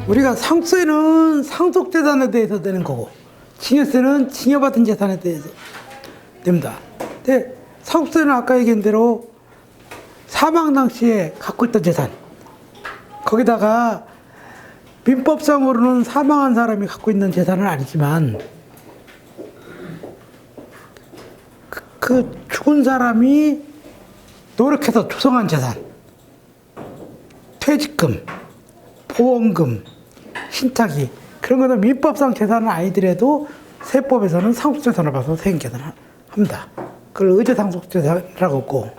우리가 상속세는 상속재산에 대해서 내는 거고, 증여세는 증여받은 재산에 대해서 냅니다. 근데 상속세는 아까 얘기한 대로 사망 당시에 갖고 있던 재산, 거기다가 민법상으로는 사망한 사람이 갖고 있는 재산은 아니지만 그 죽은 사람이 노력해서 조성한 재산, 퇴직금, 보험금, 신탁이, 그런 거는 민법상 재산은 아니더라도 세법에서는 상속재산을 봐서 세금계산을 합니다. 그걸 의제상속재산이라고 하고,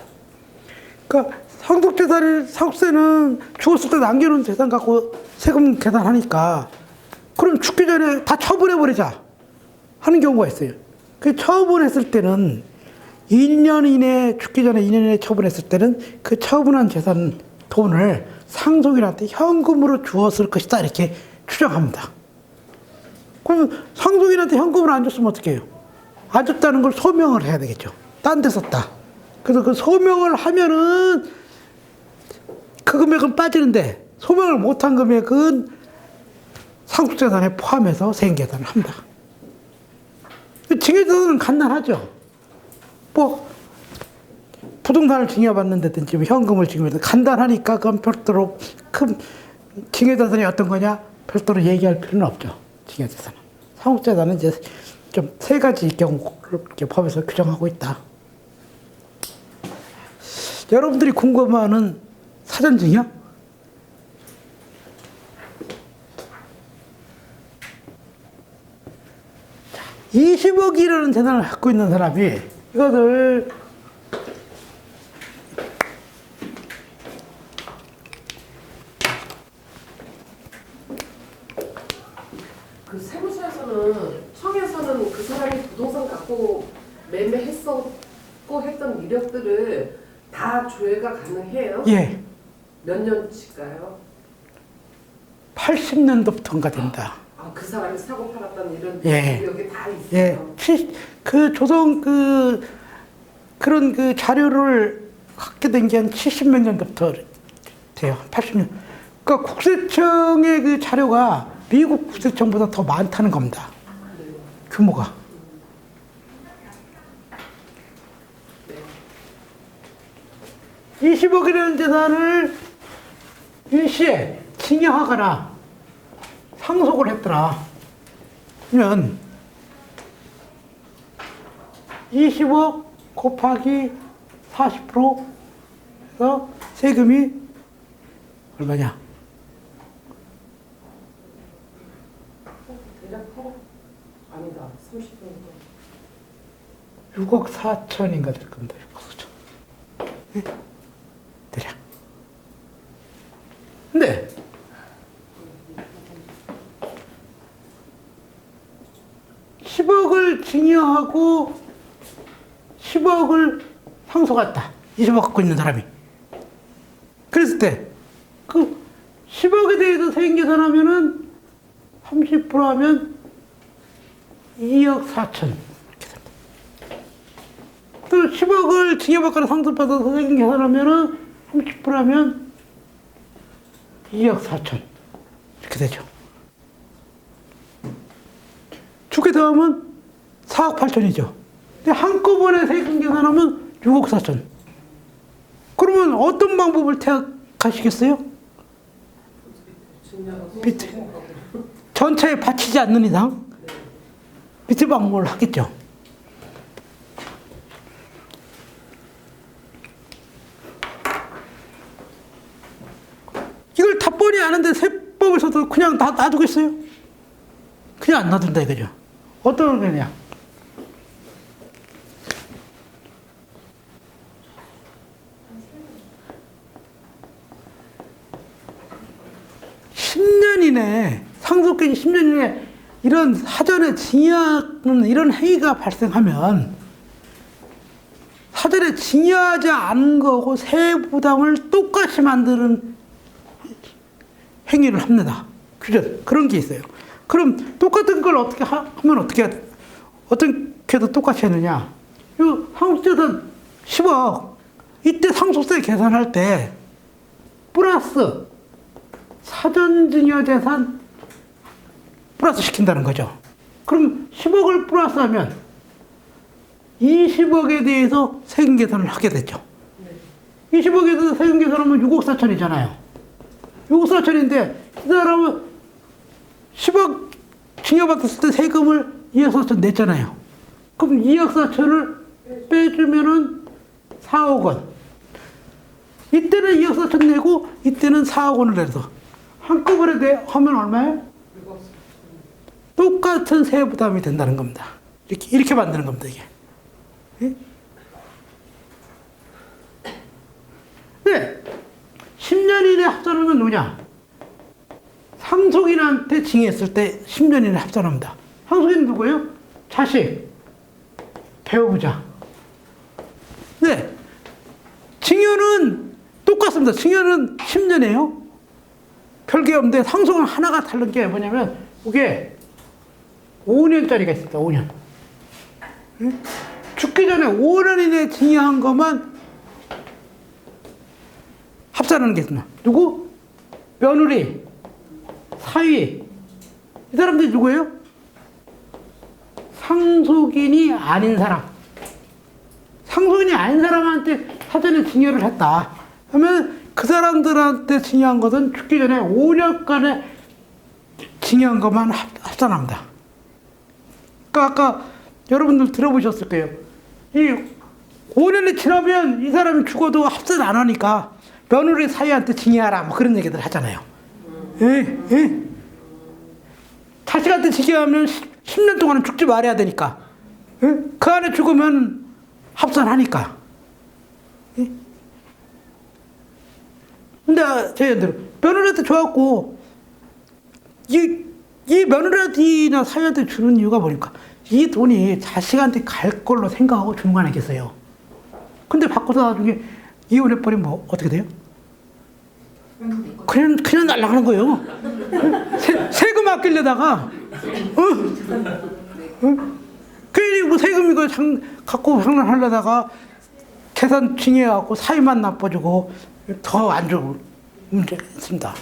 그러니까 상속세는 죽었을 때 남겨놓은 재산 갖고 세금 계산하니까, 그럼 죽기 전에 다 처분해버리자 하는 경우가 있어요. 그 처분했을 때는 2년 이내에, 죽기 전에 2년 이내에 처분했을 때는 그 처분한 재산 돈을 상속인한테 현금으로 주었을 것이다, 이렇게 추정합니다. 그럼 상속인한테 현금을 안 줬으면 어떻게 해요? 안 줬다는 걸 소명을 해야 되겠죠. 딴 데 썼다. 그래서 그 소명을 하면은 그 금액은 빠지는데, 소명을 못한 금액은 상속재산에 포함해서 세금계산을 합니다. 증여재산은 간단하죠. 뭐 부동산을 증여받는다든지 현금을 증여받는, 간단하니까 그건 별도로 큰 증여재산이 어떤 거냐 별도로 얘기할 필요는 없죠. 증여재산은. 상속재산은 이제 좀 세 가지 경우를 이렇게 법에서 규정하고 있다. 여러분들이 궁금해하는 사전증여? 20억이라는 재산을 갖고 있는 사람이 이것을 그 세무서에서는, 청에서는 그 사람이 부동산 갖고 매매했었고 했던 이력들을 다 조회가 가능해요? 예, 몇 년치일까요? 80년도부터인가 된다. 아, 그 사람이 사고 팔았던 이런 예. 이력이 다 있어요? 예, 그 조성 그런 그 자료를 갖게 된 게 한 70몇 년도부터 돼요. 80년. 그러니까 국세청의 그 자료가 미국 국세청보다 더 많다는 겁니다. 규모가. 네. 20억이라는 재산을 일시에 증여하거나 상속을 했더라. 그러면 20억 곱하기 40%에서 세금이 얼마냐? 대략 8억? 아니다. 30%. 6억 4천인가 될 겁니다. 6억 4천. 네? 대략. 근데 10억을 증여하고 10억을 상속했다. 20억 갖고 있는 사람이. 그랬을 때, 그 10억에 대해서 세금 계산하면은 30% 하면 2억 4천. 이렇게 됩니다. 또 10억을 증여받거나 상속받아서 세금 계산하면은 30% 하면 2억 4천. 이렇게 되죠. 두개 더하면 4억 8천이죠. 근데 한꺼번에 세금 계산하면 6억 4천. 그러면 어떤 방법을 택하시겠어요? 밑에. 전체에 바치지 않는 이상 밑에 방법을 하겠죠. 이걸 다 뻔히 아는데 세법에서도 그냥 다 놔두겠어요? 그냥 안 놔둔다 이거죠. 어떤 거냐? 상속기간 10년 이내에 이런 사전에 증여하는 이런 행위가 발생하면 사전에 증여하지 않은 거고 세부담을 똑같이 만드는 행위를 합니다. 규정 그런 게 있어요. 그럼 똑같은 걸 어떻게 하면 어떻게도 똑같이 했느냐? 이 상속재산 10억 이때 상속세 계산할 때 플러스 사전증여재산 플러스 시킨다는 거죠. 그럼 10억을 플러스하면 20억에 대해서 세금 계산을 하게 됐죠. 20억에 대해서 세금 계산하면 6억 4천이잖아요. 6억 4천인데 이 사람은 10억 증여받았을 때 세금을 2억 4천 냈잖아요. 그럼 2억 4천을 빼주면은 4억 원. 이때는 2억 4천 내고 이때는 4억 원을 내서 한꺼번에 하면 얼마예요? 똑같은 세액 부담이 된다는 겁니다. 이렇게 만드는 겁니다, 이게. 예? 네. 10년 이내 합산하면 누구냐? 상속인한테 징의했을 때 10년 이내 합산합니다. 상속인 누구예요? 자식, 배우자. 네. 징여는 똑같습니다. 징여는 10년이에요. 별게 없는데 상속은 하나가 다른 게 뭐냐면 이게 5년짜리가 있습니다. 5년. 응? 죽기 전에 5년 이내에 징여한 것만 합산하는 게 있습니다. 누구? 며느리, 사위. 이 사람들이 누구예요? 상속인이 아닌 사람. 상속인이 아닌 사람한테 사전에 징여를 했다. 그러면 그 사람들한테 징여한 것은 죽기 전에 5년간의 징여한 것만 합산합니다. 그러니까 아까 여러분들 들어보셨을 거예요. 이 5년이 지나면 이 사람이 죽어도 합산 안 하니까 며느리 사위한테 징여하라 뭐 그런 얘기들 하잖아요. 예, 예. 자식한테 징여하면 10년 동안은 죽지 말아야 되니까. 예? 그 안에 죽으면 합산하니까. 예? 근데 저희들 며느리한테 줘갖고 이 며느리나 사위한테 주는 이유가 뭐니까 이 돈이 자식한테 갈 걸로 생각하고 주는 거 아니겠어요? 근데 바꿔서 나중에 이혼해버리면 뭐 어떻게 돼요? 그냥 날아가는 거예요. 세금 아끼려다가 괜히 뭐 세금 이거 갖고 장난하려다가 재산 징여해갖고 사위만 나빠지고 더 안 좋은 문제가 있습니다.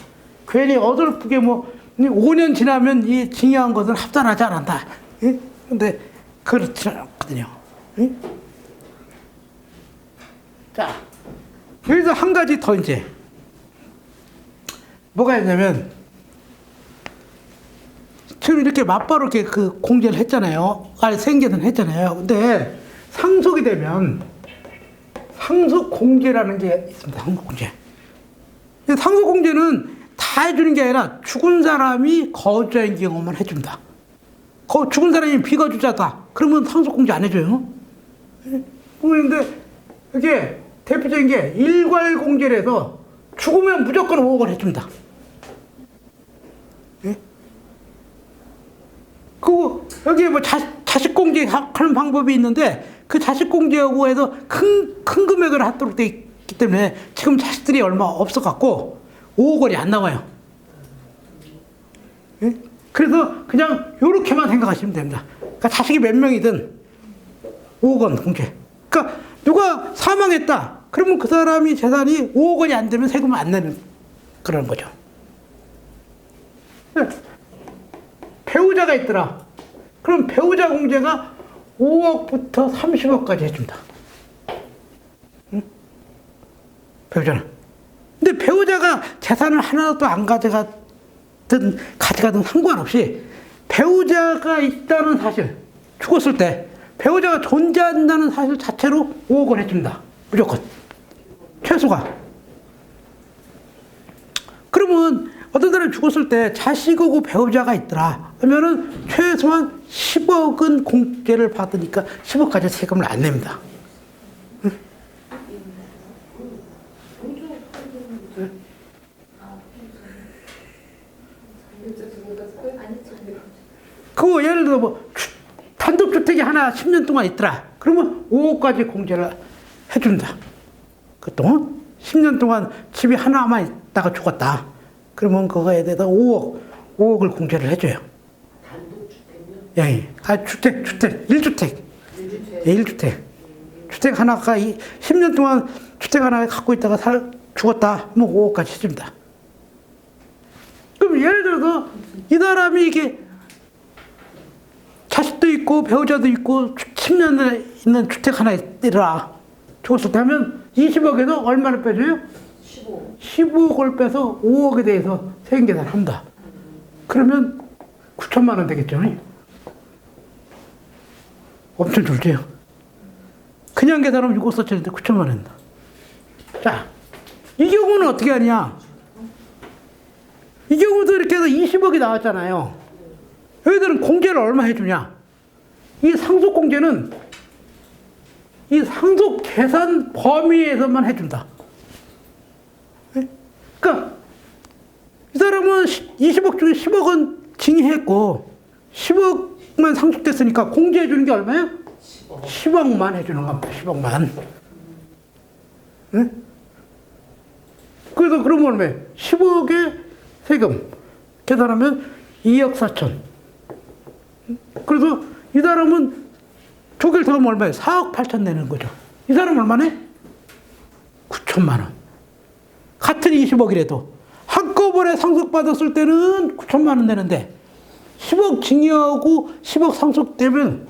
괜히 어설프게 뭐 5년 지나면 이 징여한 것은 합산하지 않았다. 예? 근데 그렇지 않거든요. 예? 자, 여기서 한 가지 더 이제 뭐가 있냐면 지금 이렇게 맞바로 이렇게 그 공제를 했잖아요. 아니 생계는 했잖아요. 근데 상속이 되면 상속 공제라는 게 있습니다. 상속 공제. 상속 공제는 다 해주는 게 아니라 죽은 사람이 거주자인 경우만 해줍니다. 죽은 사람이 비거주자다. 그러면 상속 공제 안 해줘요. 그런데 이게 대표적인 게 일괄 공제를 해서 죽으면 무조건 5억을 해줍니다. 예? 그리고 여기 뭐 자식 공제하는 방법이 있는데 그 자식 공제하고 해서 큰 금액을 하도록 돼 있기 때문에 지금 자식들이 얼마 없어갖고 5억 원이 안 나와요. 예? 그래서 그냥 요렇게만 생각하시면 됩니다. 그러니까 자식이 몇 명이든 5억 원 공제. 그러니까 누가 사망했다. 그러면 그 사람이 재산이 5억 원이 안 되면 세금을 안 내는 그런 거죠. 예. 배우자가 있더라. 그럼 배우자 공제가 5억부터 30억까지 해준다. 응? 배우자는. 근데 배우자가 재산을 하나도 안 가져가든 상관없이 배우자가 있다는 사실, 죽었을 때 배우자가 존재한다는 사실 자체로 5억 원 해준다. 무조건. 최소가. 그러면 어떤 사람이 죽었을 때 자식하고 배우자가 있더라. 그러면은 최소한 10억은 공제를 받으니까 10억까지 세금을 안 냅니다. 응? 그거 예를 들어 뭐 단독주택이 하나 10년 동안 있더라. 그러면 5억까지 공제를 해준다. 그동안 10년 동안 집이 하나만 있다가 죽었다. 그러면 그거에 대해서 5억을 공제를 해줘요. 단독주택요? 예, 아, 주택, 1주택. 1주택. 주택 하나가 10년 동안 주택 하나 갖고 있다가 죽었다. 하면 5억까지 해줍니다. 그럼 예를 들어서 이 사람이 이게 자식도 있고 배우자도 있고 10년에 있는 주택 하나 있더라. 죽었을 때 하면 20억에서 얼마를 빼줘요? 15. 15억을 빼서 5억에 대해서 세금 계산한다. 그러면 9천만 원 되겠죠. 엄청 줄지요. 그냥 계산하면 6억 4천인데 9천만 원이다. 자, 이 경우는 어떻게 하냐? 이 경우도 이렇게 해서 20억이 나왔잖아요. 여기들은 공제를 얼마 해주냐? 이 상속공제는 이 상속 계산 범위에서만 해준다. 그러니까 이 사람은 20억 중에 10억은 징의했고 10억만 상속됐으니까 공제해 주는 게 얼마예요? 10억만 해주는 겁니다. 10억만. 네? 그래서 그러면 얼마예요? 10억의 세금 계산하면 2억 4천. 그래서 이 사람은 조기를 더 하면 얼마예요? 4억 8천 내는 거죠. 이 사람 얼마네? 9천만 원. 같은 20억이라도 한꺼번에 상속받았을 때는 9천만 원 내는데 10억 징여하고 10억 상속되면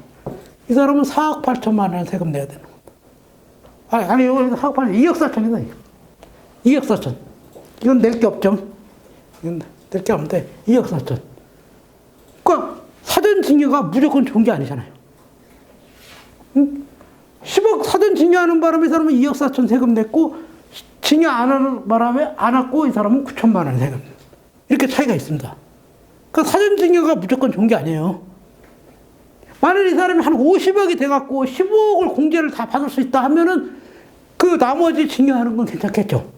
이 사람은 4억 8천만 원 세금 내야 되는 겁니다. 아니, 여기 4억 8천, 2억 4천이다. 2억 4천. 이건 낼 게 없죠. 이건 낼 게 없는데 2억 4천. 그러니까 사전 징여가 무조건 좋은 게 아니잖아요. 응? 10억 사전 징여하는 바람에 이 사람은 2억 4천 세금 냈고 징여 안 하는 바람에 안 왔고 이 사람은 9천만 원 세금. 이렇게 차이가 있습니다. 그러니까 사전 징여가 무조건 좋은 게 아니에요. 만약 이 사람이 한 50억이 돼갖고 15억을 공제를 다 받을 수 있다 하면은 그 나머지 징여하는 건 괜찮겠죠.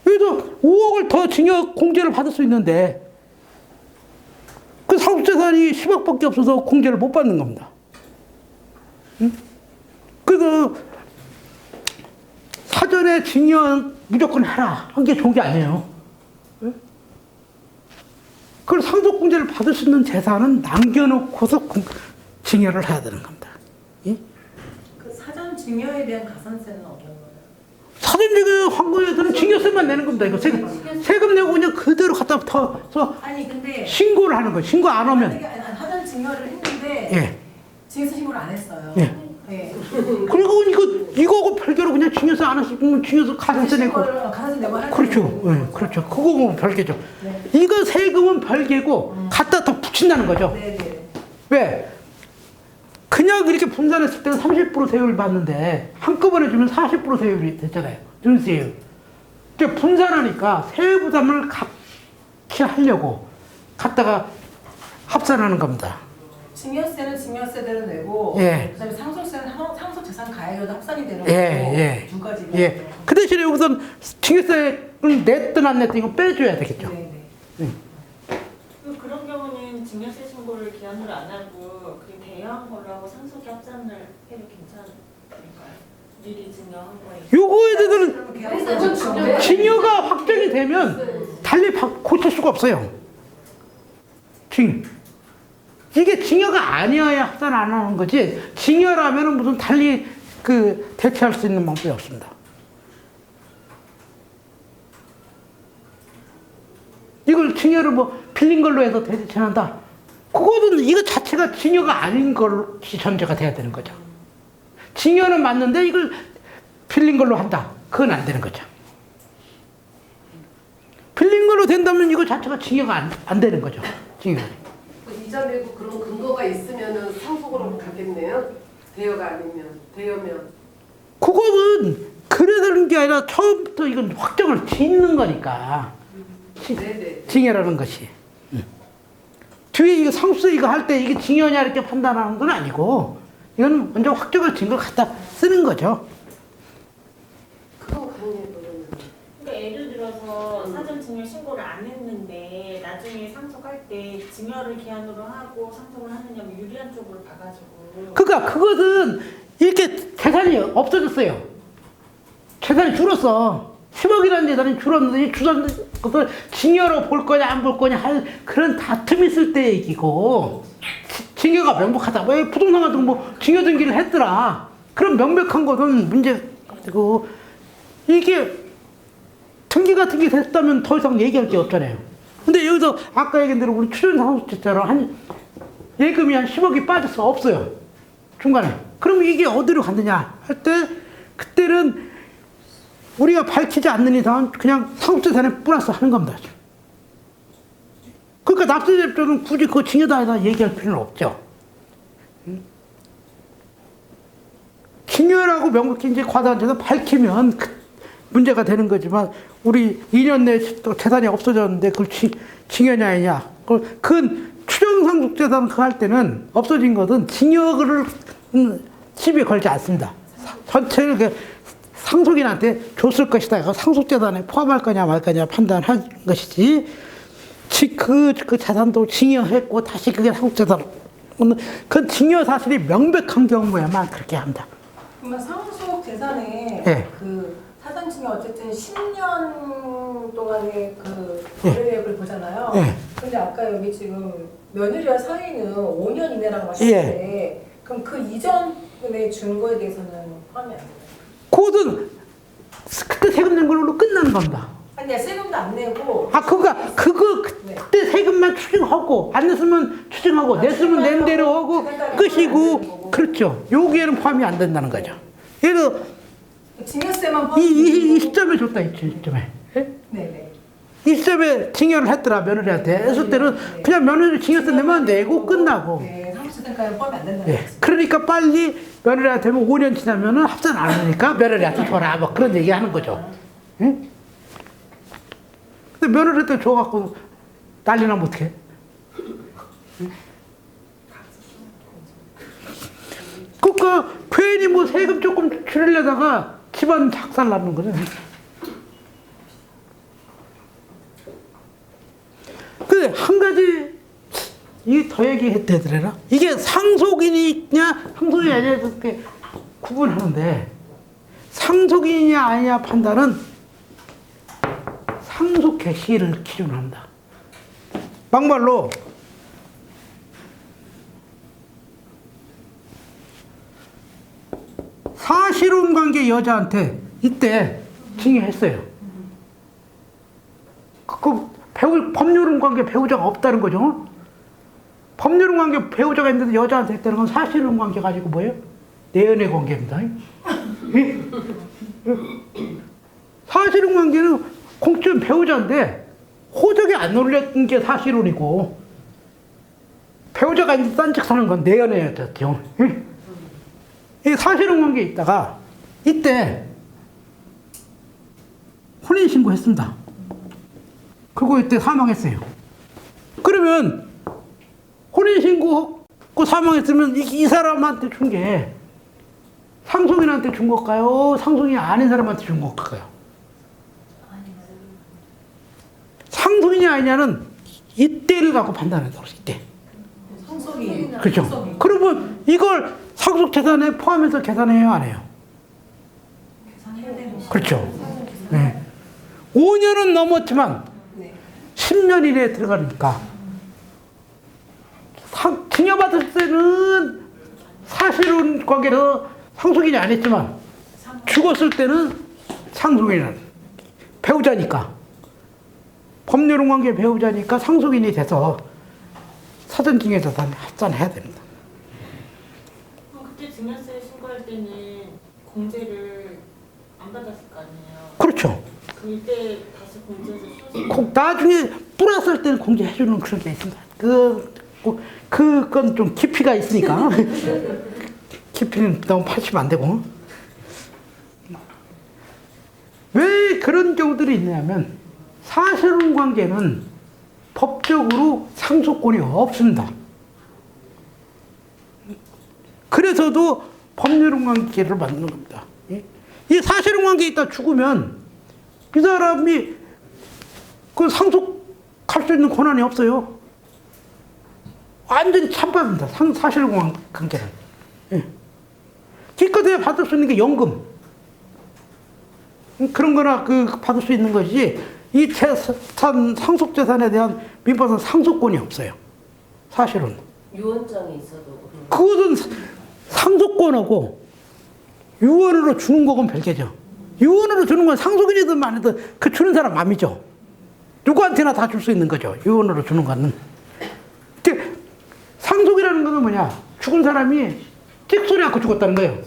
그래도 5억을 더 징여 공제를 받을 수 있는데 그 상속재산이 10억밖에 없어서 공제를 못 받는 겁니다. 응? 그래서 사전에 징여 무조건 해라 한 게 좋은 게 아니에요. 응? 그걸 상속공제를 받을 수 있는 재산은 남겨놓고서 징여를 해야 되는 겁니다. 예? 그 사전 증여에 대한 가산세는 어떤 거예요? 사전징여 한 거에서는 징여세만 내는 겁니다. 이거 세금 내고 그냥 그대로 갖다 붙어서 아니 근데 신고를 하는 거예요. 신고 안 하면. 만약에 사전 증여를 했는데 예. 증여세 신고를 안 했어요. 예. 네. 그리고 이거하고 별개로 그냥 징여세 안 했으면 징여세 가산세 내고. 가산세 내고 하는 그렇죠. 예, 그렇죠. 그거는 별개죠. 네. 이거 세금은 별개고 갖다 더 붙인다는 거죠. 네네. 왜? 그냥 이렇게 분산했을 때는 30% 세율을 받는데 한꺼번에 주면 40% 세율이 됐잖아요. 증세율. 근데 분산하니까 세율 부담을 같이 하려고 갖다가 합산하는 겁니다. 증여세는 증여세대로 내고 예. 그다음에 상속세는 상속재산 가액으로 합산이 되는 거고 예. 두 가지. 예. 그 대신에 우선 증여세를 냈든 안 냈든 이거 빼줘야 되겠죠. 네네. 그런 경우는 증여세 신고를 기한으로 안 하고 그냥 대여한 걸로 하고 상속에 합산을 해도 괜찮을까요? 미리 증여한 거에. 요거에 대해서는 그래서 징여가 확정이 되면 달리 고칠 수가 없어요. 이게 징여가 아니어야 합산 안 하는 거지, 징여라면은 무슨 달리 대체할 수 있는 방법이 없습니다. 이걸 징여를 빌린 걸로 해서 대체한다. 그거는 이거 자체가 징여가 아닌 것이 전제가 돼야 되는 거죠. 징여는 맞는데 이걸 빌린 걸로 한다. 그건 안 되는 거죠. 빌린 걸로 된다면 이거 자체가 징여가 안 되는 거죠. 징여. 이전에도 그런 근거가 있으면은 상속으로 가겠네요. 대여가 아니면 대여면. 그거는 그래 되는 게 아니라 처음부터 이건 확정을 짓는 거니까. 네네. 징여라는 것이. 뒤에 이거 상수세 이거 할 때 이게 징여냐 이렇게 판단하는 건 아니고 이건 먼저 확정을 짓는 걸 갖다 쓰는 거죠. 그거 가능해요. 그러니까 예를 들어서 사전 증여 신고를 안 했는데 나중에 상속할 때 증여를 기한으로 하고 상속을 하느냐면 유리한 쪽으로 봐가지고. 그러니까 그것은 이렇게 재산이 없어졌어요. 재산이 줄었어. 10억이라는 재산이 줄었는데 이 주산 것을 징여로 볼 거냐 안 볼 거냐 할 그런 다툼이 있을 때 얘기고, 징여가 명백하다. 왜 부동산 같은 거 징여 등기를 했더라. 그럼 명백한 것은 문제고, 이게 등기 같은 게 됐다면 더 이상 얘기할 게 없잖아요. 근데 여기서 아까 얘기한 대로 우리 추전상속죄처럼 한 예금이 한 10억이 빠져서 없어요. 중간에. 그럼 이게 어디로 갔느냐 할 때 그때는 우리가 밝히지 않는 이상은 그냥 상속재산에 플러스 하는 겁니다. 그러니까 납세자 입장은 굳이 그 징여다에다 얘기할 필요는 없죠. 징여라고 명백히 이제 과다한 재산 밝히면 문제가 되는 거지만 우리 2년 내에 또 재산이 없어졌는데 그걸 징여냐 아니냐. 그 추정상속재산 그거 할 때는 없어진 것은 징여를 시비에 걸지 않습니다. 전체를 그 상속인한테 줬을 것이다. 상속재산에 포함할 거냐 말 거냐 판단한 것이지. 그 재산도 징여했고 다시 그게 상속재산. 그 징여 사실이 명백한 경우에만 그렇게 합니다. 그러면 상속 재산에 네. 그 사전증여 어쨌든 10년 동안의 그 거래액을 보잖아요. 네. 근데 아까 여기 지금 며느리와 사위는 5년 이내라고 하셨는데 그럼 그 이전에 준 거에 대해서는 포함이 안 돼요? 그것은 그때 세금 낸 걸로 끝나는 겁니다. 아니 세금도 안 내고 그거 그때 세금만 추징하고 안 냈으면 추징하고 냈으면 낸 대로 하고 끝이고 그렇죠. 여기에는 포함이 안 된다는 거죠. 예를 들어 징여세만 포함. 이 시점에 줬다 이 시점에. 네네. 이 시점에 징여를 했더라 며느리한테 했을 때는 그냥 며느리 징여세 내면 내고 끝나고. 네, 상속재산까지 포함이 안 된다는 예. 거죠. 그러니까 빨리 며느리한테 뭐 5년 지나면은 합산 안 하니까 며느리한테 줘라 뭐 그런 얘기 하는 거죠. 응? 근데 며느리한테 줘갖고 난리 나면 어떡해? 그러니까 괜히 뭐 세금 조금 줄이려다가 집안 작살 나는 거죠. 근데 한 가지 이게 더 얘기해야 되더라. 이게 상속인이냐 상속인이 아니냐 이렇게 구분하는데 상속인이냐 아니냐 판단은 상속 개시를 기준으로 합니다. 막말로 사실혼 관계 여자한테 이때 징여했어요. 법률혼 관계 배우자가 없다는 거죠. 법률혼 관계 배우자가 있는데 여자한테 했다는 건 사실혼 관계 가지고 뭐예요? 내연애 관계입니다. 사실혼 관계는 공적인 배우자인데 호적에 안 올렸던 게 사실혼이고 배우자가 이제 딴 집 사는 건 내연애였죠. 이 사실혼 관계에 있다가 이때 혼인신고 했습니다. 그리고 이때 사망했어요. 그러면 혼인신고하고 사망했으면 이 사람한테 준 게 상속인한테 준 걸까요? 상속인이 아닌 사람한테 준 걸까요? 상속인이 아니냐는 이때를 갖고 판단한다고 그랬어요. 이때. 상속인. 그렇죠. 상속인. 그러면 이걸 상속재산에 포함해서 계산해요, 안 해요? 계산해야 되는 거죠. 그렇죠. 네. 5년은 넘었지만 네. 10년 이내에 들어가니까 징여받을 때는 사실혼 관계로 상속인이 아니지만 죽었을 때는 상속인은 배우자니까 법률혼 관계 배우자니까 상속인이 돼서 사전징여재산에 합산해야 됩니다. 그때 증여세 신고할 때는 공제를 안 받았을 거 아니에요? 그렇죠. 그때 다시 공제해서 나중에 뿌렸을 때는 공제해주는 그런 게 있습니다. 그건 좀 깊이가 있으니까. 깊이는 너무 파시면 안 되고. 왜 그런 경우들이 있냐면, 사실혼 관계는 법적으로 상속권이 없습니다. 그래서도 법률혼 관계를 만드는 겁니다. 이 사실혼 관계에 있다 죽으면 이 사람이 그 상속할 수 있는 권한이 없어요. 완전히 찬밥입니다. 사실혼 관계는. 기껏해야 받을 수 있는 게 연금. 그런 거나 받을 수 있는 것이지, 이 상속재산에 대한 민법상 상속권이 없어요. 사실은. 유언장이 있어도 그것은 상속권하고 유언으로 주는 거건 별개죠. 유언으로 주는 건 상속인이든 해도 그 주는 사람 마음이죠. 누구한테나 다 줄 수 있는 거죠. 유언으로 주는 거는. 상속이라는 거는 뭐냐? 죽은 사람이 찍소리 않고 죽었다는 거예요.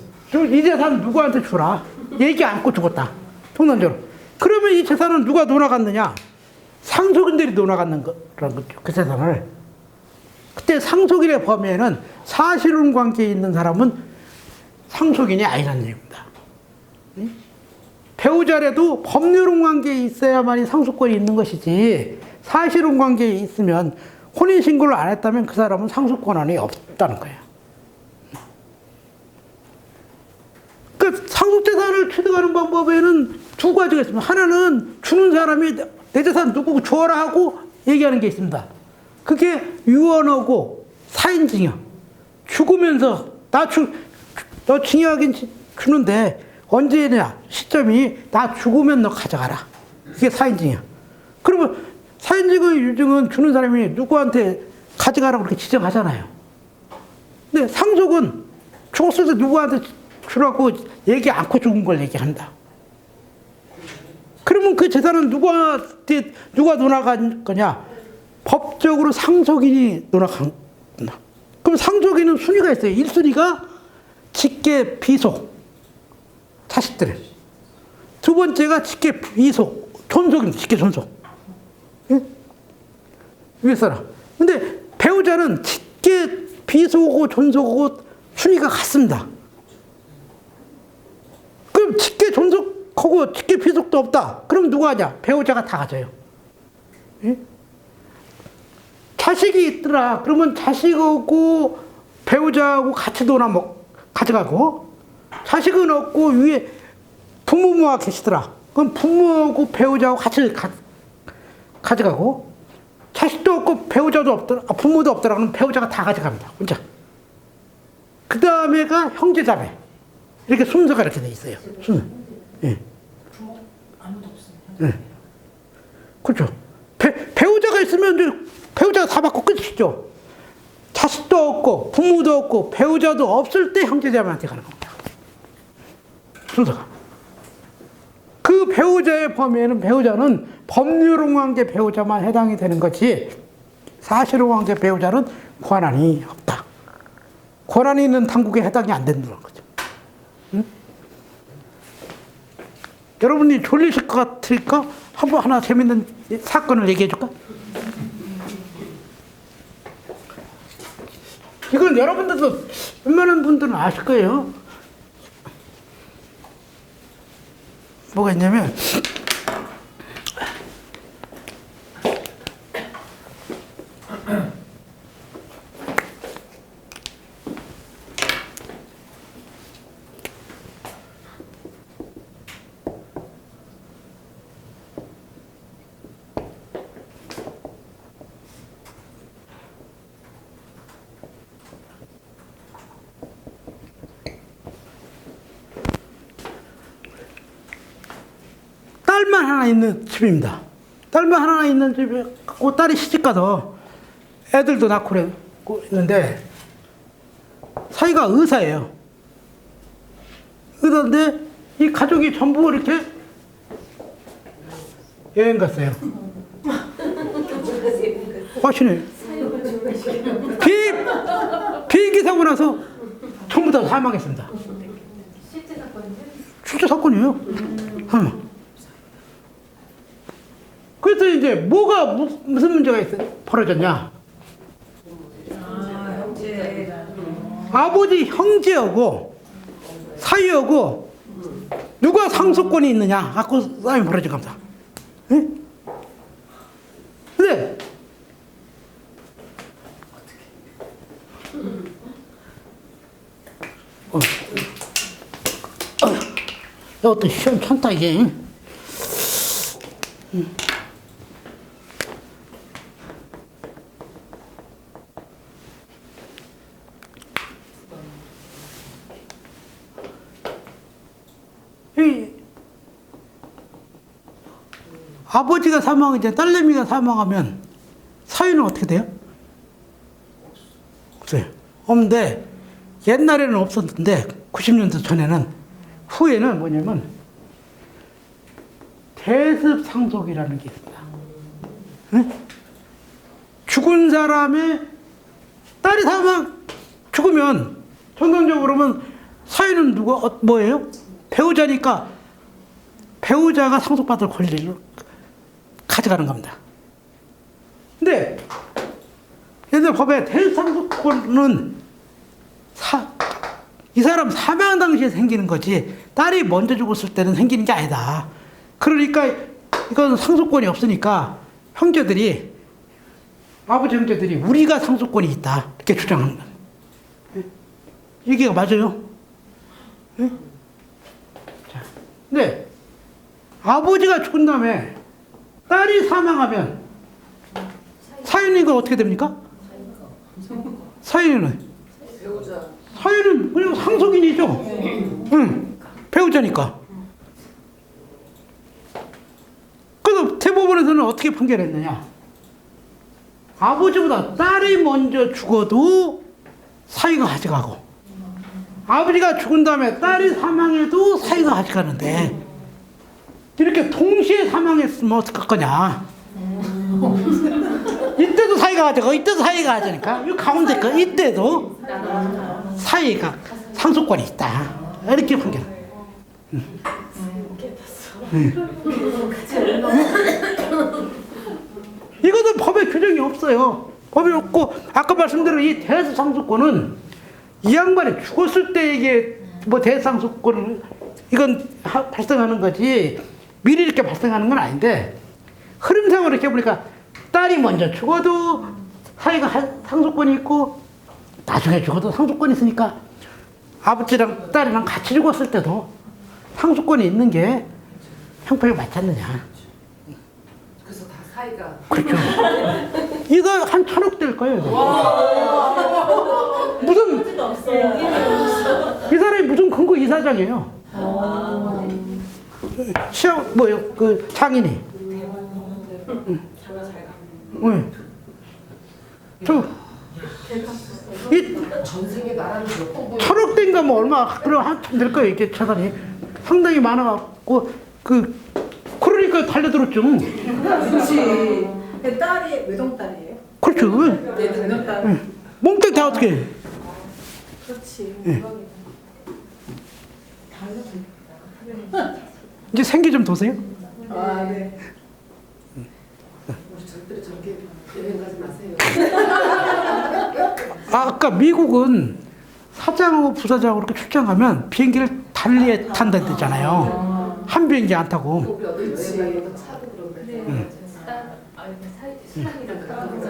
이 재산 누구한테 주라. 얘기 않고 죽었다. 통상적으로. 그러면 이 재산은 누가 논아갔느냐? 상속인들이 논아갔는 거라는 거죠. 그 재산을. 그때 상속인의 범위에는 사실혼 관계에 있는 사람은 상속인이 아니라는 얘기입니다. 배우자라도 법률혼 관계에 있어야만이 상속권이 있는 것이지 사실혼 관계에 있으면 혼인신고를 안 했다면 그 사람은 상속권한이 없다는 거예요. 그러니까 상속재산을 취득하는 방법에는 두 가지가 있습니다. 하나는 주는 사람이 내 재산 누구고 줘라 하고 얘기하는 게 있습니다. 그게 유언하고 사인증여. 죽으면서 너 증여하긴 주는데 언제냐 시점이 나 죽으면 너 가져가라. 그게 사인증여. 그러면 사인증의 유증은 주는 사람이 누구한테 가져가라고 그렇게 지정하잖아요. 근데 상속은 죽었을 때 누구한테 주라고 얘기 않고 죽은 걸 얘기한다. 그러면 그 재산은 누가 논아간 거냐? 법적으로 상속인이 논아간 거다. 그럼 상속인은 순위가 있어요. 1순위가 직계 비속, 자식들. 두 번째가 직계 비속, 존속입니다. 직계 존속. 예? 위에 사람. 근데 배우자는 직계 비속하고 존속하고 순위가 같습니다. 그럼 직계 존속하고 직계 비속도 없다. 그럼 누가 하냐? 배우자가 다 가져요. 예? 자식이 있더라. 그러면 자식하고 배우자하고 같이 가져가고, 자식은 없고 위에 부모가 계시더라. 그럼 부모하고 배우자하고 같이 가져가고, 자식도 없고 배우자도 없더라. 부모도 없더라. 그럼 배우자가 다 가져갑니다. 혼자. 그 다음에가 형제자매. 이렇게 순서가 이렇게 돼 있어요. 순서. 예. 부모 아무도 없습니다. 예. 그렇죠. 배우자가 있으면 이제 배우자가 다 받고 끝이죠. 자식도 없고 부모도 없고 배우자도 없을 때 형제자매한테 가는 겁니다. 순서가. 그 배우자의 범위에는 배우자는 법률혼 관계 배우자만 해당이 되는 거지 사실혼 관계 배우자는 권한이 없다. 권한이 있는 당국에 해당이 안 된다는 거죠. 응? 여러분이 졸리실 것 같으니까 한번 하나 재밌는 사건을 얘기해 줄까? 이건 여러분들도 웬만한 분들은 아실 거예요. 뭐가 있냐면 딸만 하나 있는 집입니다. 딸만 하나 있는 집에 그 딸이 시집가서 애들도 낳고 그러고 있는데 사이가 의사예요. 의사인데 이 가족이 전부 이렇게 여행 갔어요. 확실히 비행기 사고 나서 전부 다 사망했습니다. 실제 사건인데? 실제 사건이에요. 그래서 이제 뭐가 무슨 문제가 벌어졌냐? 형제. 아버지 형제하고 사위하고 누가 상속권이 있느냐? 갖고 싸움이 벌어진 겁니다. 예? 근데 이것도 시원찮다 이게. 아버지가 사망하지 딸내미가 사망하면 사위는 어떻게 돼요? 없어요. 없는데 옛날에는 없었는데 90년대 전에는 후에는 뭐냐면 대습상속이라는 게 있습니다. 응? 죽은 사람의 딸이 죽으면 정상적으로 보면 사유는 뭐예요? 배우자니까 배우자가 상속받을 권리를 가져가는 겁니다. 근데 옛날 법에 대상속권은 이 사람 사망 당시에 생기는 거지 딸이 먼저 죽었을 때는 생기는 게 아니다. 그러니까 이건 상속권이 없으니까 아버지 형제들이 우리가 상속권이 있다 이렇게 주장하는 거예요. 이게 맞아요? 네? 자, 근데 아버지가 죽은 다음에 딸이 사망하면 사유는 어떻게 됩니까? 사유는 그냥 상속인이죠. 응, 배우자니까. 그래서 대법원에서는 어떻게 판결했느냐? 아버지보다 딸이 먼저 죽어도 사유가 가져가고, 아버지가 죽은 다음에 딸이 사망해도 사유가 가져가는데, 이렇게 동시에 사망했으면 어떡할 거냐? 이때도 사이가 가져가, 이때도 사이가 가져가니까, 이 가운데 거, 이때도 사이가 상속권이 있다. 이렇게 판결. 이것은 법에 규정이 없어요. 법이 없고, 아까 말씀드린 이 대상속권은 이 양반이 죽었을 때 이게 뭐 대상속권을, 이건 발생하는 거지, 미리 이렇게 발생하는 건 아닌데, 흐름상으로 이렇게 보니까 딸이 먼저 죽어도 사이가 상속권이 있고, 나중에 죽어도 상속권이 있으니까, 아버지랑 딸이랑 같이 죽었을 때도 상속권이 있는 게 형평이 맞지 않느냐. 그래서 다 사이가. 그렇죠. 이거 한 1,000억 될 거예요. 무슨, 이 사람이 무슨 근거 이사장이에요. 시험, 장인이. 응. 전생에 나라는 몇 1,000억 대인가 뭐 얼마, 그럼 한참 될 거예요, 이게 재산이. 상당히 많아갖고, 그러니까 달려들었죠. 그렇지. 딸이 외동딸이에요? 그렇죠. 네, 외동딸. 응. 몸뚱이 다 어떻게 해. 그렇지. 이제 생기 좀 도세요. 아, 네. 우리 절대로 저렇게 여행 가지 마세요. 아까 미국은 사장하고 부사장하고 이렇게 출장 가면 비행기를 달리 탄다는 데잖아요. 한 비행기 안 타고. 우리 어디 여행 가도 차도 그런데. 신랑이랑 가는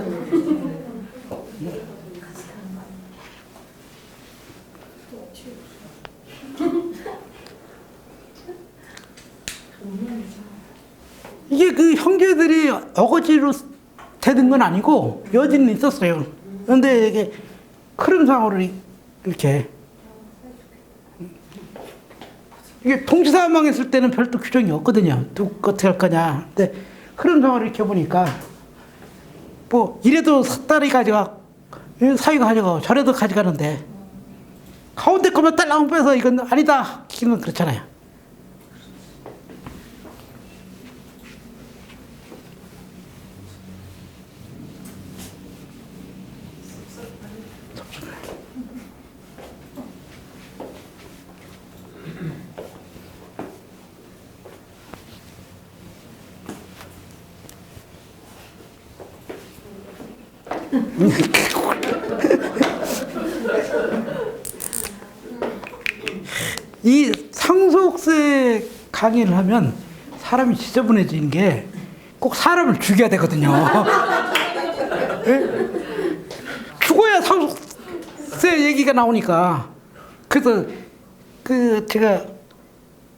이게 그 형제들이 어거지로 되는 건 아니고 여지는 있었어요. 그런데 이게 흐름상으로 이렇게 이게 동시 사망했을 때는 별도 규정이 없거든요. 어떻게 할 거냐. 근데 흐름상으로 이렇게 보니까 뭐 이래도 딸이 가져가, 사위가 가져가고 저래도 가져가는데 가운데 거면 딸랑 빼서 이건 아니다. 이건 그렇잖아요. 이 상속세 강의를 하면 사람이 지저분해지는 게 꼭 사람을 죽여야 되거든요. 예? 죽어야 상속세 얘기가 나오니까. 그래서 제가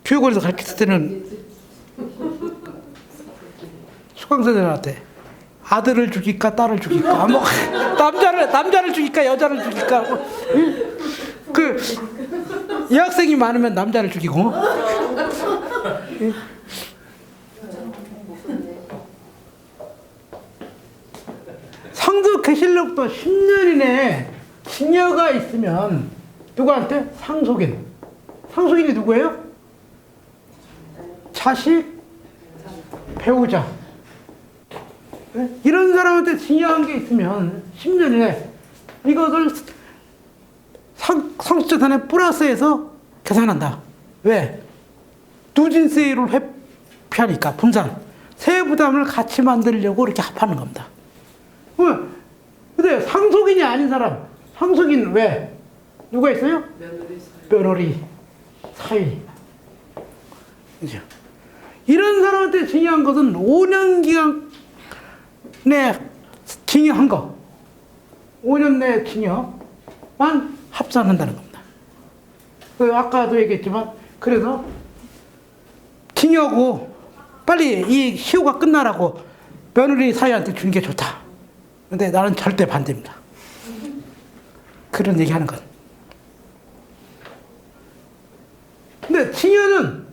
교육원에서 가르쳤을 때는 수강생들한테 아들을 죽일까 딸을 죽일까 뭐 남자를 죽일까 여자를 죽일까 뭐, 여학생이 많으면 남자를 죽이고 상속 개시로부터 10년 이내에 증여가 있으면 누구한테? 상속인이 누구예요? 자식, 배우자. 이런 사람한테 징여한 게 있으면 10년 이내 이것을 상속재산에 플러스해서 계산한다. 왜? 누진세율을 회피하니까 분산. 세부담을 같이 만들려고 이렇게 합하는 겁니다. 근데 상속인이 아닌 사람, 상속인 왜? 누가 있어요? 며느리, 사위. 그죠? 이런 사람한테 징여한 것은 5년 기간 내 징여한 거, 5년 내 징여만 합산한다는 겁니다. 아까도 얘기했지만, 그래서 징여고 빨리 이 시효가 끝나라고 며느리 사위한테 주는 게 좋다. 근데 나는 절대 반대입니다. 그런 얘기 하는 건. 근데 징여는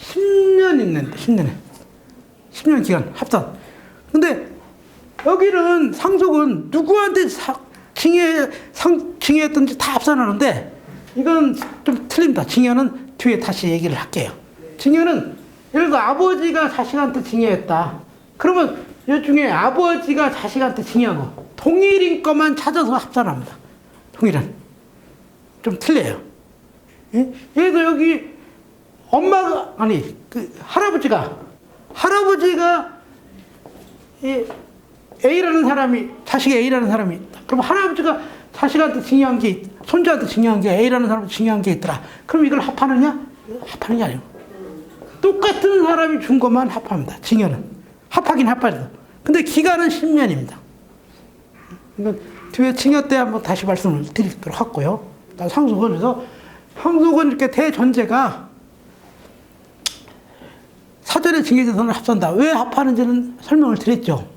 10년 있는데, 10년 기간 합산. 근데 여기는 상속은 누구한테 징여했든지 다 합산하는데, 이건 좀 틀립니다. 징여는 뒤에 다시 얘기를 할게요. 징여는 예를 들어 아버지가 자식한테 징여했다. 그러면 이 중에 아버지가 자식한테 징여한 거 동일인 것만 찾아서 합산합니다. 동일은. 좀 틀려요. 예? 예를 들어 여기 엄마가, 아니, 할아버지가 A라는 사람이, 자식이 A라는 사람이 있다. 그럼 할아버지가 자식한테 징여한 게, 손자한테 징여한 게 A라는 사람한테 징여한 게 있더라. 그럼 이걸 합하느냐? 합하는 게 아니에요. 똑같은 사람이 준 것만 합합니다. 징여는. 합하긴 합하죠. 근데 기간은 10년입니다. 이건 뒤에 징여 때 한번 다시 말씀을 드리도록 하고요. 상속은, 그래서 상속은 이렇게 대전제가 사전에 징여재산을 합산다. 왜 합하는지는 설명을 드렸죠.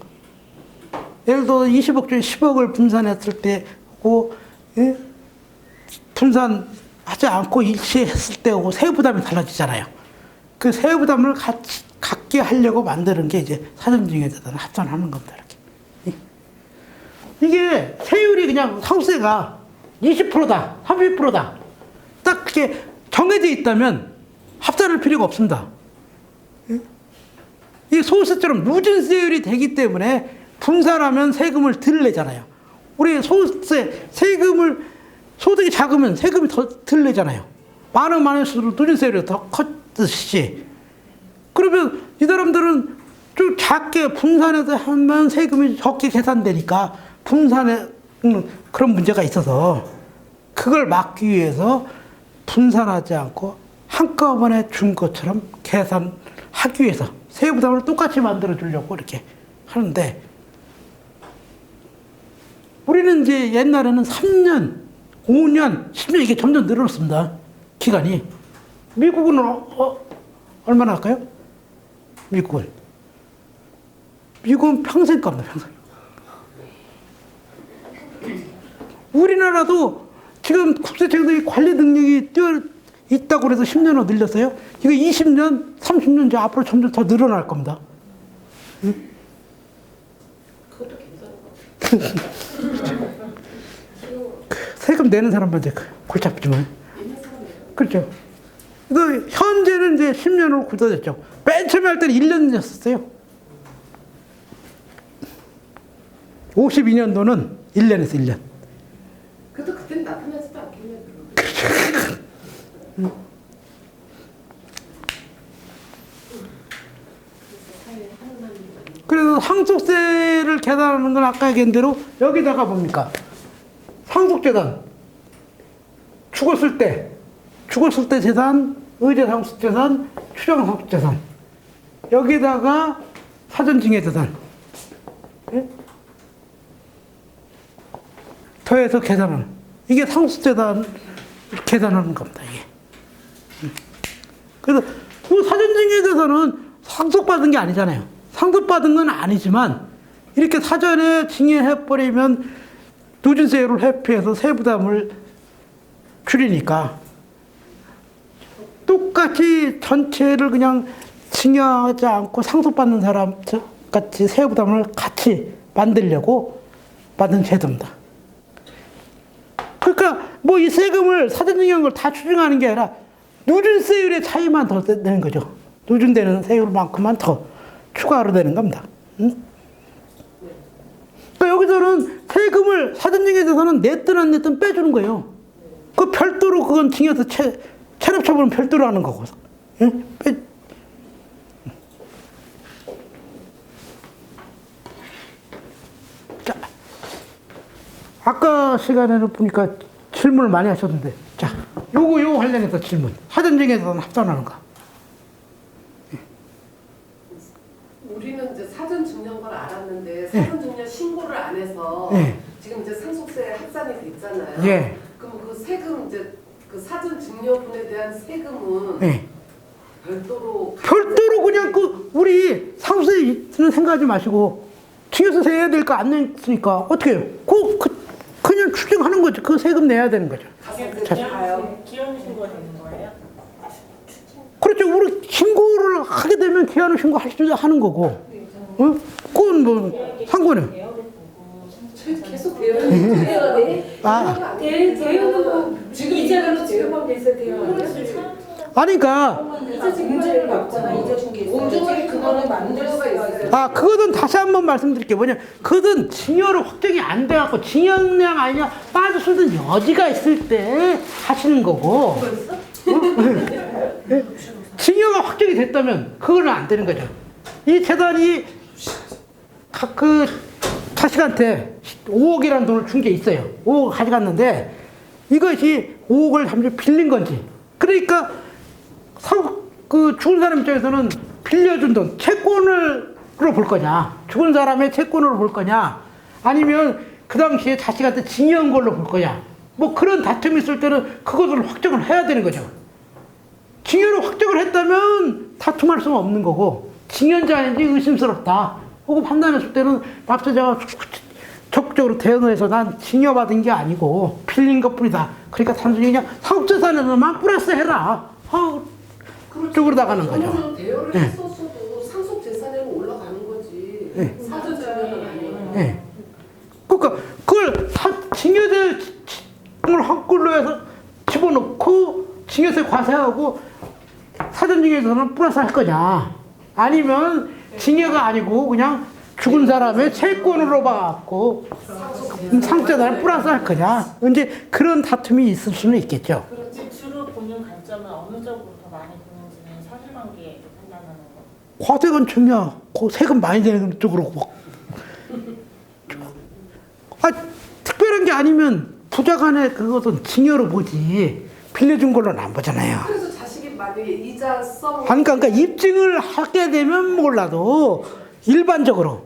예를 들어 20억 중에 10억을 분산했을 때고, 예? 분산하지 않고 일치했을 때하고 세부담이 달라지잖아요. 그 세부담을 같이 갖게 하려고 만드는 게 이제 사전징여재산을 합산하는 겁니다. 이렇게. 이게 세율이 그냥 상세가 20%다, 30%다. 딱 그렇게 정해져 있다면 합산할 필요가 없습니다. 이 소득세처럼 누진세율이 되기 때문에 분산하면 세금을 덜 내잖아요. 우리 소득세, 소득이 작으면 세금이 더 덜 내잖아요. 많으면 많을수록 누진세율이 더 컸듯이. 그러면 이 사람들은 좀 작게 분산해서 하면 세금이 적게 계산되니까 분산에 그런 문제가 있어서 그걸 막기 위해서 분산하지 않고 한꺼번에 준 것처럼 계산하기 위해서 세부담을 똑같이 만들어 주려고 이렇게 하는데, 우리는 이제 옛날에는 3년, 5년, 10년 이게 점점 늘어났습니다. 기간이. 미국은 얼마나 할까요? 미국은 평생 겁니다. 평생. 우리나라도 지금 국세청의 관리 능력이 있다고 해서 10년으로 늘렸어요. 이거 20년, 30년 이제 앞으로 점점 더 늘어날 겁니다. 응? 그것도 괜찮은 것 같아요. 세금 내는 사람만 이제 골치 아프지만. 그렇죠. 그래서 현재는 이제 10년으로 굳어졌죠. 맨 처음에 할 때는 1년이었어요. 52년도는 1년에서 1년. 그래도 그때는 나타나지도 않겠네요. 그래서 상속세를 계산하는 건 아까 얘기한 대로 여기다가 뭡니까? 상속재산. 죽었을 때 재산, 의제상속재산, 추정상속재산. 여기다가 사전징여재산. 예? 더해서 계산하는. 이게 상속재산 계산하는 겁니다, 이게. 그래서 그 사전징여재산은 상속받은 게 아니잖아요. 상속받은 건 아니지만 이렇게 사전에 징여해버리면 누진세율을 회피해서 세부담을 줄이니까 똑같이 전체를 그냥 징여하지 않고 상속받는 사람 같이 세부담을 같이 만들려고 만든 제도입니다. 그러니까 뭐 이 세금을 사전징여한 걸 다 추징하는 게 아니라 누진세율의 차이만 더 내는 거죠. 누진되는 세율만큼만 더. 추가로 되는 겁니다. 응? 그러니까 여기서는 세금을 사전증여에 대해서는 냈든 안 냈든 빼주는 거예요. 그 별도로 그건 증여세 체납 처분은 별도로 하는 거고. 응? 자, 아까 시간에는 보니까 질문을 많이 하셨는데, 자, 요거 관련해서 질문. 사전증여에 대해서는 합산하는 거. 우리는 이제 사전 증여인 걸 알았는데 사전 증여 신고를 안 해서 예. 지금 이제 상속세 합산이 됐잖아요. 예. 그럼 그 세금 이제 그 사전 증여분에 대한 세금은 예. 별도로 그냥 그 우리 상속세는 생각하지 마시고 증여세 내야 될 거 안 냈으니까 어떻게 해요? 그냥 추징하는 거죠. 그 세금 내야 되는 거죠. 기한 신고가 되는 거예요? 그렇죠. 우리 신고를 하게 되면 기한을 신고할 수 하는 거고. 응? 그건 뭐 상관은. 계속 대여는 대여는 뭐 지금 이자로 지급하고 있어요. 대여. 아니 그러니까 이자 문제가 없잖아. 이자 중개. 공정하게 그거는 만들 수가 있어요. 그거는 다시 한번 말씀드릴게요. 뭐냐, 그거는 증여로 확정이 안 돼갖고 증여냐 아니냐 빠질 수 있는 여지가 있을 때 하시는 거고. 증여가 확정이 됐다면 그거는 안 되는 거죠. 이 재단이 그 자식한테 5억이라는 돈을 준 게 있어요. 5억 가져갔는데 이것이 5억을 잠시 빌린 건지. 그러니까 그 죽은 사람 입장에서는 빌려준 돈, 채권으로 볼 거냐, 죽은 사람의 채권으로 볼 거냐, 아니면 그 당시에 자식한테 증여한 걸로 볼 거냐, 뭐 그런 다툼이 있을 때는 그것을 확정을 해야 되는 거죠. 증여로 확정을 했다면 다툼할 수는 없는 거고, 증여자인지 의심스럽다 하고 판단했을 때는 납세자가 적극적으로 대응해서 난 증여받은 게 아니고 빌린 것뿐이다. 그러니까 단순히 그냥 상속재산에서만 플러스 해라. 쪽으로 나가는 거죠. 대여를 했었어도 상속 재산에는 올라가는 거지. 사전 증여는 아니에요. 예. 그러니까 그걸 증여세를 한글로 해서 집어넣고 증여세 과세하고 사전증여에서는 플러스 할 거냐, 아니면 증여가 아니고 그냥 죽은 사람의 채권으로 봐갖고 상속재산을 플러스 할 거냐, 이제 그런 다툼이 있을 수는 있겠죠. 그렇지. 주로 보는 관점은 어느 쪽으로 더 많이 보는지는 사실관계에 판단하는 거. 과세건 증여, 그 세금 많이 내는 쪽으로. 특별한 게 아니면 부자간에 그것은 증여로 보지 빌려준 걸로는 안 보잖아요. 그래서 자식이 만약에 이자 성 그러니까 입증을 하게 되면 몰라도 일반적으로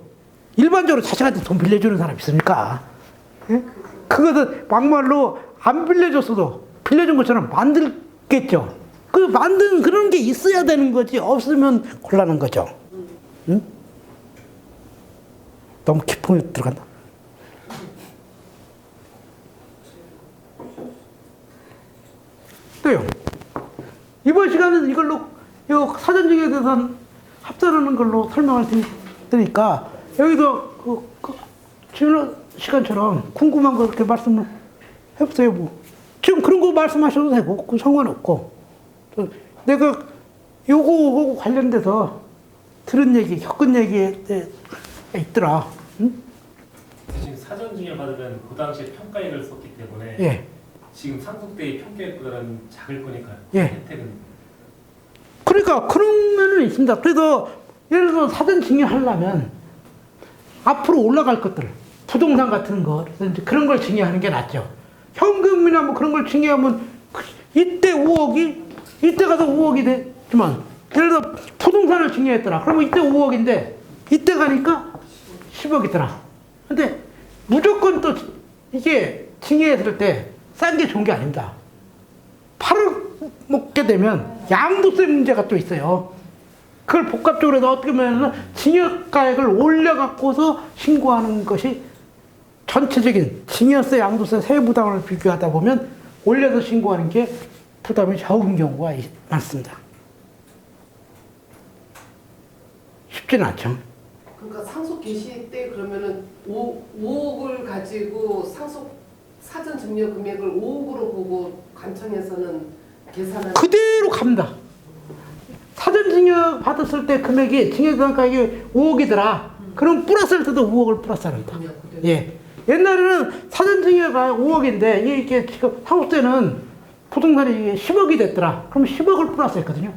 자식한테 돈 빌려주는 사람 있습니까? 예? 그것은 막말로 안 빌려줬어도 빌려준 것처럼 만들겠죠. 그 만든 그런 게 있어야 되는 거지, 없으면 곤란한 거죠. 응? 너무 깊이 들어간다. 또요. 이번 시간은 이걸로 사전증여에 대해서 합산하는 걸로 설명을 드리니까 여기서 지난 시간처럼 궁금한 거 이렇게 말씀을 해보세요. 뭐 지금 그런 거 말씀하셔도 되고 그 상관없고, 내가 요거하고 관련돼서 들은 얘기, 겪은 얘기에 있더라. 응? 지금 사전증여 받으면 그 당시에 평가액을 썼기 때문에 예. 지금 상속대의 평가액보다는 작을 거니까 예. 혜택은. 그러니까 그런 면은 있습니다. 그래서 예를 들어 사전 증여하려면 앞으로 올라갈 것들, 부동산 같은 거, 그런 걸 증여하는 게 낫죠. 현금이나 뭐 그런 걸 증여하면 이때 5억이 이때 가서 5억이 됐지만, 예를 들어 부동산을 증여했더라. 그러면 이때 5억인데 이때 가니까 10억이더라. 근데 무조건 또 이게 증여했을 때 싼 게 좋은 게 아닙니다. 팔아먹게 되면 양도세 문제가 또 있어요. 그걸 복합적으로 해서 어떻게 보면 증여가액을 올려갖고서 신고하는 것이 전체적인 증여세, 양도세, 세부 부담을 비교하다 보면 올려서 신고하는 게 부담이 적은 경우가 많습니다. 쉽지는 않죠. 그러니까 상속 개시 때 그러면은 5억을 가지고 사전 증여 금액을 5억으로 보고 관청에서는 계산하는 그대로 갑니다. 사전 사전증여 받았을 때 금액이 증여재산가액이 5억이더라. 그럼 플러스할 때도 5억을 플러스합니다. 예. 옛날에는 사전증여가 5억인데 이게 지금 상속세는 부동산이 10억이 됐더라. 그럼 10억을 플러스했거든요.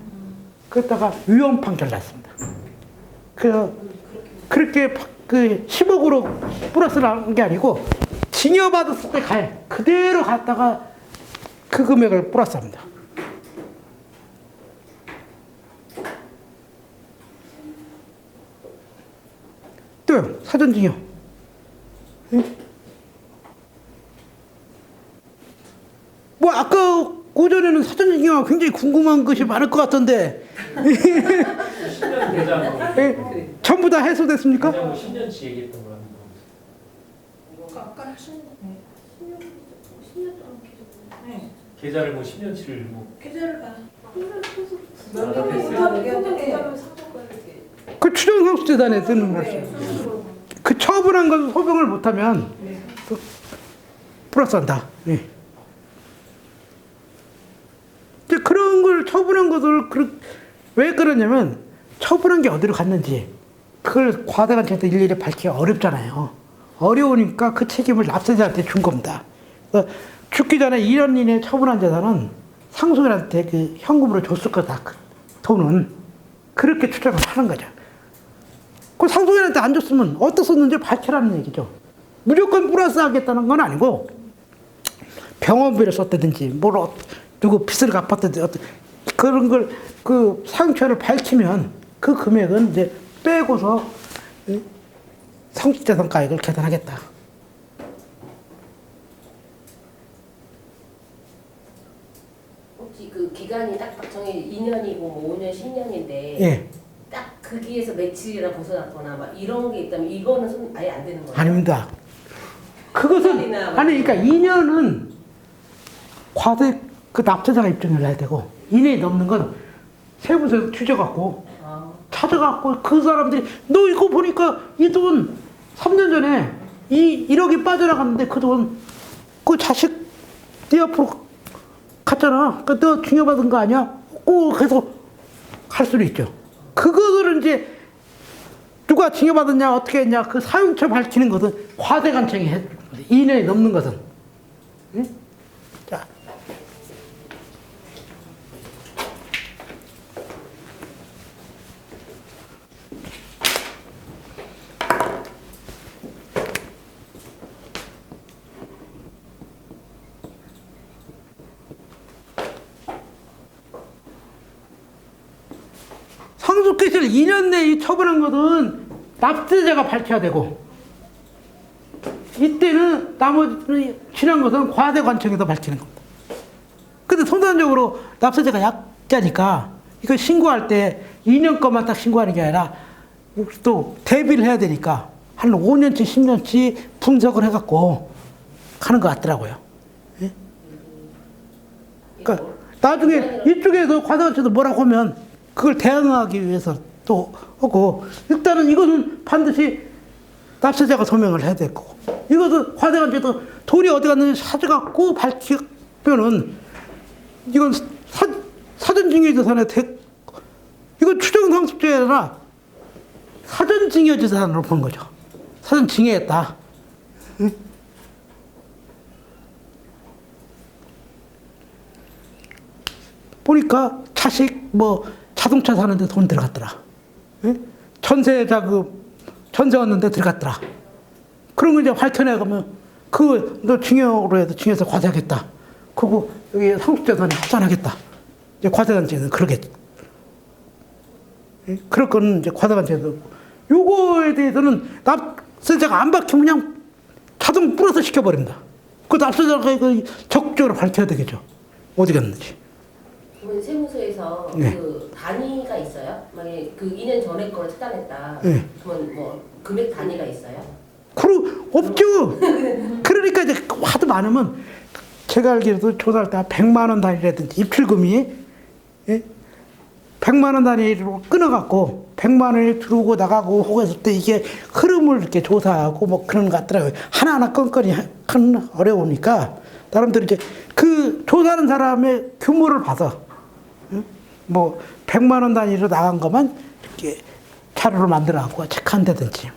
그랬다가 위헌 판결 났습니다. 그렇게 그 10억으로 플러스를 한 게 아니고 증여받았을 때 그대로 갔다가 그 금액을 플러스합니다. 또요, 사전증여. 뭐 아까 오전에는 사전증여가 굉장히 궁금한 것이 많을 것 같던데 10년 대장 전부 다 해소됐습니까? 대장 10년치 얘기했던 거랑 아까 하신 10년 동안 계속. 네. 계좌를 뭐 10년치를 뭐 계좌를 봐. 그 추정상속재산에 드는 거죠. 그 처분한 것을 소명을 못하면 또 플러스한다. 네. 이제 그런 걸 처분한 것을 왜 그러냐면 처분한 게 어디로 갔는지 그걸 과대관청한테 일일이 밝히기가 어렵잖아요. 어려우니까 그 책임을 납세자한테 준 겁니다. 그래서 죽기 전에 1년 이내에 처분한 재산은 상속인한테 그 현금으로 줬을 거다. 그 돈은 그렇게 추정을 하는 거죠. 그 상속인한테 안 줬으면 어디다 썼는지 밝히라는 얘기죠. 무조건 플러스 하겠다는 건 아니고 병원비를 썼다든지 누구 빚을 갚았다든지 그런 걸 그 사용처를 밝히면 그 금액은 이제 빼고서 상속재산가액을 계산하겠다. 혹시 그 기간이 딱 정해 2년이고 뭐 5년, 10년인데 예. 딱 거기에서 며칠이나 벗어났거나 막 이런 게 있다면 이거는 아예 안 되는 거예요? 아닙니다. 그것은 아니 그러니까 2년은 과세 그 납세자가 입증을 해야 되고 2년이 넘는 건 세무서에서 추적갖고 찾아갖고 그 사람들이 너 이거 보니까 이 돈 3년 전에 1억이 빠져나갔는데 그 돈 그 자식 네 앞으로 갔잖아. 그 너 증여받은 거 아니야? 그래서 할 수도 있죠. 그거를 이제 누가 증여받았냐 어떻게 했냐 그 사용처 밝히는 것은 과대관청이 해. 2년이 넘는 것은. 응? 자. 상속기실 2년 내에 처분한 것은 납세자가 밝혀야 되고 이때는 나머지 지난 것은 과대관청에서 밝히는 겁니다. 근데 통상적으로 납세자가 약자니까 이거 신고할 때 2년 것만 딱 신고하는 게 아니라 또 대비를 해야 되니까 한 5년치 10년치 분석을 해갖고 하는 것 같더라고요. 예? 그러니까 나중에 이쪽에서 과대관청에서 뭐라고 하면 그걸 대응하기 위해서 또 하고 일단은 이것은 반드시 납세자가 소명을 해야 될 거고 이것은 과대관청에서 돈이 어디 갔는지 찾아갖고 밝히면은 이건 사전증여재산에 이건 추정상속죄나 사전증여재산으로 보는 거죠. 사전증여했다. 응? 보니까 자식 뭐 자동차 사는데 돈 들어갔더라. 응? 전세 왔는데 들어갔더라. 그런 거 이제 밝혀내가면 너 증여로 해도 증여해서 과세하겠다. 그리고 여기 상속재산에 합산하겠다. 이제 과세관청에는 그러겠죠. 그럴 거는 이제 과세관청에서 요거에 대해서는 납세자가 안 밝히면 그냥 자동 플러스 시켜버립니다. 그 납세자가 적극적으로 밝혀야 되겠죠. 어디 갔는지. 그러면 세무서에서 네. 그 단위가 있어요? 만약에 그 2년 전에 거를 찾아냈다. 네. 그러면 뭐 금액 단위가 있어요? 없죠. 그러니까 이제 하도 많으면 제가 알기로도 조사할 때 100만 원 단위라든지 입출금이 100만 원 단위로 끊어갖고 100만 원이 들어오고 나가고 하고 했을 때 이게 흐름을 이렇게 조사하고 뭐 그런 것 같더라고요. 하나하나 건건이 어려우니까 사람들이 이제 그 조사하는 사람의 규모를 봐서 뭐 100만 원 단위로 나간 것만 이렇게 자료로 만들어갖고 체크한다든지.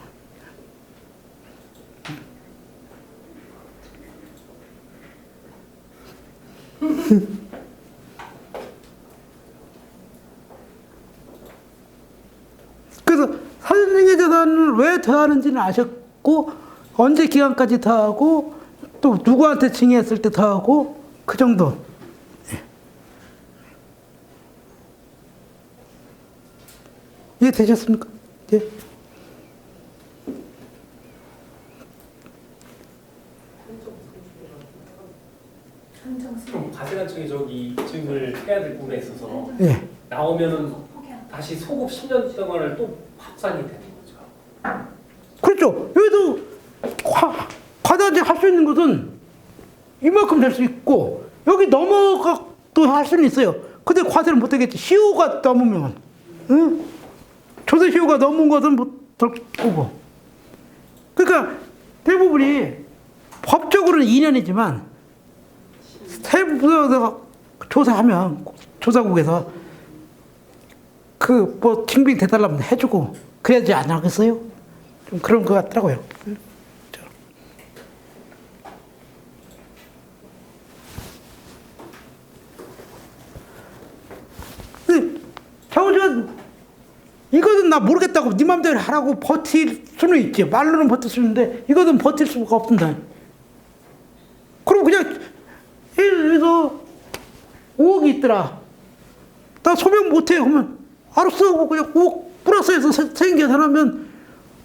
그래서 사전증여 재산을 왜 더하는지는 아셨고, 언제 기간까지 더하고, 또 누구한테 증여했을 때 더하고, 그 정도. 예. 이해되셨습니까? 예. 그럼 과세관청이 저기 입증을 해야 될 부분에 있어서 예. 나오면은 다시 소급 10년 동안을 또 합산이 되는 거죠. 그렇죠. 여기도 과다제 할 수 있는 것은 이만큼 될 수 있고, 여기 넘어가도 할 수는 있어요. 근데 과세를 못 하겠지. 시효가 넘으면. 응? 조세 시효가 넘은 것은 못할 거고. 그러니까 대부분이 법적으로는 2년이지만 세부에서 조사하면 조사국에서 그 뭐 증빙 대달라면 해주고 그래야지 안 하겠어요? 좀 그런 것 같더라고요. 근데 장훈씨가 이거는 나 모르겠다고 네 맘대로 하라고 버틸 수는 있지. 말로는 버틸 수 있는데 이거는 버틸 수가 없단다. 그럼 그냥 여기서 5억이 있더라. 나 소명 못해 하면 알았어 하고 그냥 5억 플러스해서 생계산하면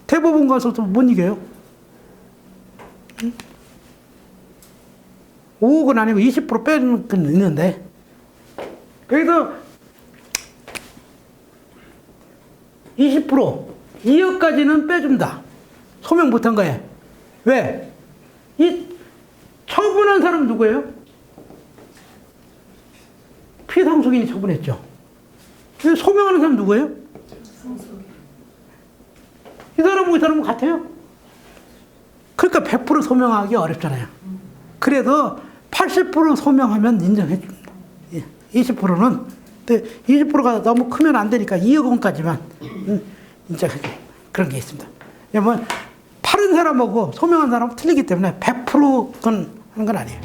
대법원 가서도 못 이겨요. 5억은 아니고 20% 빼는 건 있는데, 여기서 20% 2억까지는 빼준다. 소명 못한 거에. 왜? 이 처분한 사람 누구예요? 피상속인이 처분했죠. 소명하는 사람 누구예요? 이 사람하고 이 사람은 같아요. 그러니까 100% 소명하기 어렵잖아요. 그래서 80% 소명하면 인정해 줍니다. 20%는. 근데 20%가 너무 크면 안 되니까 2억 원까지만 인정해 줍니다. 그런 게 있습니다. 왜냐면 파는 사람하고 소명한 사람은 틀리기 때문에 100%건 하는 건 아니에요.